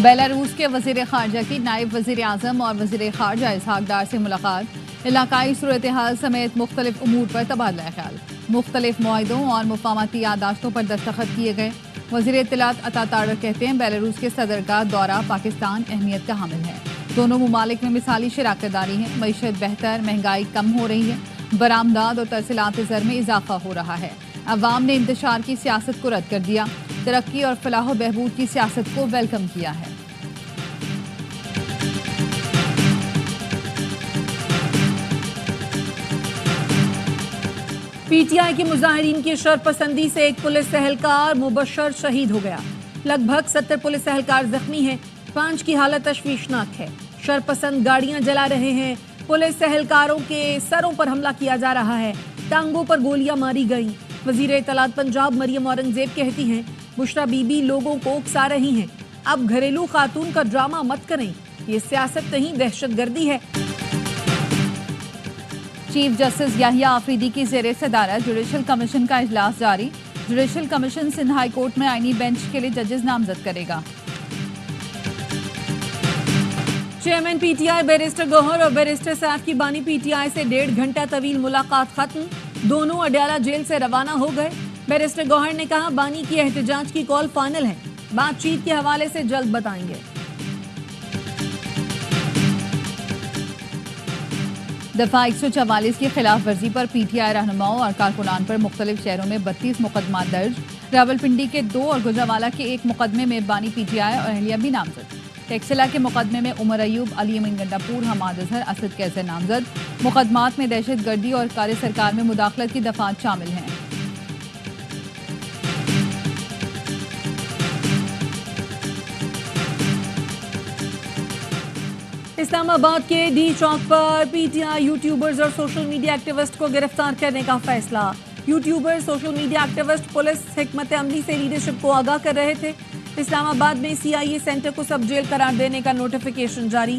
Belarus کے وزیر خارجہ کی نائب وزیر اعظم اور وزیر خارجہ اسحاق ڈار سے ملاقات، علاقائی صورتحال سمیت مختلف امور پر تبادلہ خیال، مختلف معاہدوں اور مفاہمتی یادداشتوں پر دستخط کیے گئے۔ وزیر اطلاعات عطا تارڑ کہتے ہیں بیلاروس کے صدر کا دورہ پاکستان اہمیت کا حامل ہے۔ دونوں ممالک میں مثالی شراکت داری ہے، معیشت بہتر، مہنگائی کم ہو رہی ہے، برآمدات اور ترسیلات زر میں اضافہ ہو رہا ہے۔ عوام نے انتشار کی سیاست کو رد کر دیا، ترقی اور فلاح و بہبود کی سیاست کو ویلکم کیا ہے۔ پی ٹی آئی کے مظاہرین کی شرپسندی سے ایک پولیس اہلکار مبشر شہید ہو گیا۔ لگ بھگ 70 پولیس اہلکار زخمی ہیں، 5 کی حالت تشویشناک ہے۔ شرپسند گاڑیاں جلا رہے ہیں، پولیس اہلکاروں کے سروں پر حملہ کیا جا رہا ہے، ٹانگوں پر گولیاں ماری گئیں۔ وزیر اطلاعات پنجاب مریم اورنگزیب کہتی ہیں بشرا بی بی لوگوں کو اکسا رہی ہیں، اب گھریلو خاتون کا ڈرامہ مت کریں، یہ سیاست نہیں دہشت گردی ہے۔ چیف جسٹس یحییٰ آفریدی کی زیر صدارت جوڈیشل کمیشن کا اجلاس جاری۔ Judicial commission Sindh high court میں آئینی بینچ کے لیے ججز نامزد کرے گا۔ Chairman P T I barrister Gohar اور بیرسٹر سیف کی بانی پی ٹی آئی سے 1.5 گھنٹہ طویل ملاقات ختم، دونوں اڈیالہ جیل سے روانہ ہو گئے۔ بیرسٹر گوہر نے کہا بانی کی احتجاج کی کال فائنل ہے، بات چیت کے حوالے سے جلد بتائیں گے۔ دفعہ 144 کی خلاف ورزی پر پی ٹی آئی رہنماؤں اور کارکنان پر مختلف شہروں میں 32 مقدمات درج۔ راولپنڈی کے 2 اور گوجرانوالہ کے 1 مقدمے میں بانی پی ٹی آئی اور اہلیہ بھی نامزد۔ ٹیکسلا کے مقدمے میں عمر ایوب، علی امین گنڈاپور، حماد اظہر، اسد کیسر نامزد۔ مقدمات میں دہشت گردی اور کار سرکار میں مداخلت کی دفعات شامل ہیں۔ اسلام آباد کے ڈی چوک پر پی ٹی آئی یوٹیوبرز اور سوشل میڈیا ایکٹیوسٹ کو گرفتار کرنے کا فیصلہ۔ YouTuber social media activist police حکمت عملی سے لیڈرشپ کو آگاہ کر رہے تھے۔ اسلام آباد میں سی آئی اے سینٹر کو سب جیل قرار دینے کا نوٹیفیکیشن جاری۔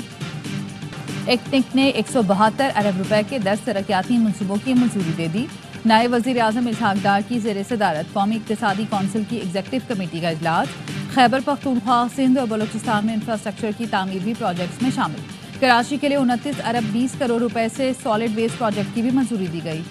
ایکٹنک نے 172 ارب روپے کے 10 ترقیاتی منصوبوں کی منظوری دے دی۔ نائب وزیر اعظم اسحاق ڈار کی زیر صدارت قومی اقتصادی کونسل کی ایگزیکٹو کمیٹی کا اجلاس۔ خیبر پختونخوا، سندھ اور بلوچستان میں انفراسٹرکچر کی تعمیر بھی پروجیکٹس میں شامل۔ کراچی کے لیے 29 ارب 20 کروڑ روپے سے سالڈ ویسٹ پروجیکٹ کی بھی منظوری دی گئی۔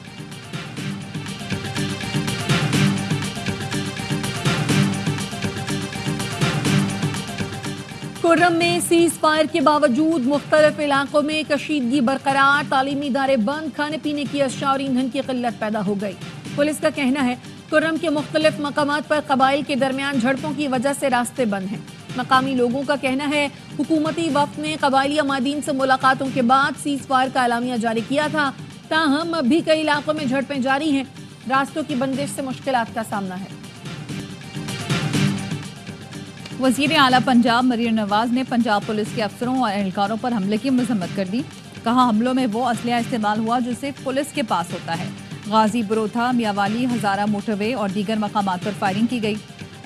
کرم میں سیز فائر کے باوجود مختلف علاقوں میں کشیدگی برقرار، تعلیمی ادارے بند، کھانے پینے کی اشیاء اور ایندھن کی قلت پیدا ہو گئی۔ پولیس کا کہنا ہے کرم کے مختلف مقامات پر قبائل کے درمیان جھڑپوں کی وجہ سے راستے بند ہیں۔ مقامی لوگوں کا کہنا ہے حکومتی وفد نے قبائلی عمادین سے ملاقاتوں کے بعد سیز فائر کا اعلامیہ جاری کیا تھا، تاہم اب بھی کئی علاقوں میں جھڑپیں جاری ہیں، راستوں کی بندش سے مشکلات کا سامنا ہے۔ وزیر اعلیٰ پنجاب مریم نواز نے پنجاب پولیس کے افسروں اور اہلکاروں پر حملے کی مذمت کر دی۔ کہا حملوں میں وہ اسلحہ استعمال ہوا جو صرف پولیس کے پاس ہوتا ہے۔ غازی بروتھا، میاوالی، ہزارہ موٹر وے اور دیگر مقامات پر فائرنگ کی گئی۔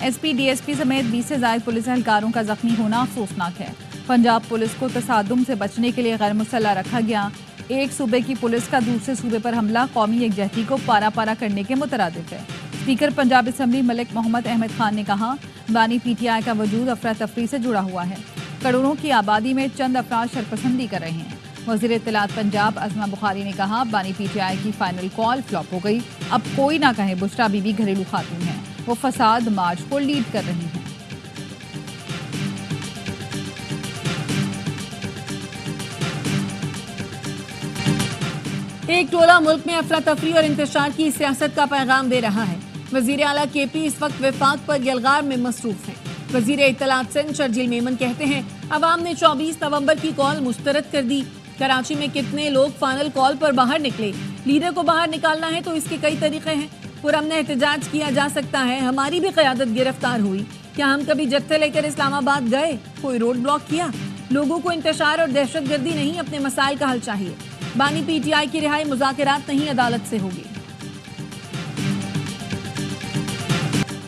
S P, D S P سمیت 20 سے زائد پولیس اہلکاروں کا زخمی ہونا افسوسناک ہے۔ پنجاب پولیس کو تصادم سے بچنے کے لیے غیر مسلح رکھا گیا۔ ایک صوبے کی پولیس کا دوسرے صوبے پر حملہ قومی یکجہتی کو پارا پارا کرنے کے مترادف ہے۔ اسپیکر پنجاب اسمبلی ملک محمد احمد خان نے کہا بانی پی ٹی آئی کا وجود افراتفری سے جڑا ہوا ہے، کروڑوں کی آبادی میں چند افراد شرپسندی کر رہے ہیں۔ وزیر اطلاعات پنجاب عظمہ بخاری نے کہا بانی پی ٹی آئی کی فائنل کال فلاپ ہو گئی، اب کوئی نہ کہے بشرا بی بی گھریلو خاتون ہیں، وہ فساد مارچ کو لیڈ کر رہی ہیں۔ ایک ٹولہ ملک میں افراتفری اور انتشار کی سیاست کا پیغام دے رہا ہے۔ وزیر اعلیٰ کے پی اس وقت وفاق پر یلغار میں مصروف ہیں۔ وزیر اطلاعات سندھ شرجیل میمن کہتے ہیں عوام نے 24 نومبر کی کال مسترد کر دی۔ کراچی میں کتنے لوگ فائنل کال پر باہر نکلے؟ لیڈر کو باہر نکالنا ہے تو اس کے کئی طریقے ہیں، پرامن احتجاج کیا جا سکتا ہے، ہماری بھی قیادت گرفتار ہوئی، کیا ہم کبھی جتھے لے کر اسلام آباد گئے؟ کوئی روڈ بلاک کیا؟ لوگوں کو انتشار اور دہشت گردی نہیں، اپنے مسائل کا حل چاہیے۔ بانی پی ٹی آئی کی رہائی مذاکرات نہیں عدالت سے ہوگی۔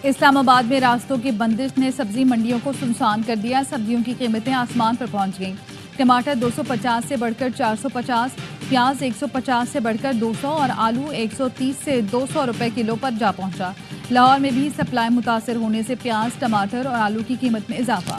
اسلام آباد میں راستوں کی بندش نے سبزی منڈیوں کو سنسان کر دیا، سبزیوں کی قیمتیں آسمان پر پہنچ گئیں۔ ٹماٹر 250 سے بڑھ کر 450، پیاز 150 سے بڑھ کر 200 اور آلو 130 سے 200 روپے کلو پر جا پہنچا۔ لاہور میں بھی سپلائی متاثر ہونے سے پیاز، ٹماٹر اور آلو کی قیمت میں اضافہ۔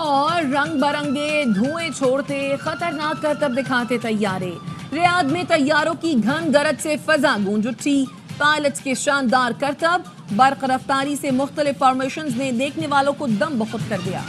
اور رنگ برنگے دھوئیں چھوڑتے خطرناک کرتب دکھاتے طیارے. ریاض میں طیاروں کی گھن گرج سے فضا گونج اٹھی. پائلٹس کے شاندار کرتب برق رفتاری سے مختلف فارمیشنز نے دیکھنے والوں کو دم بخود کر دیا.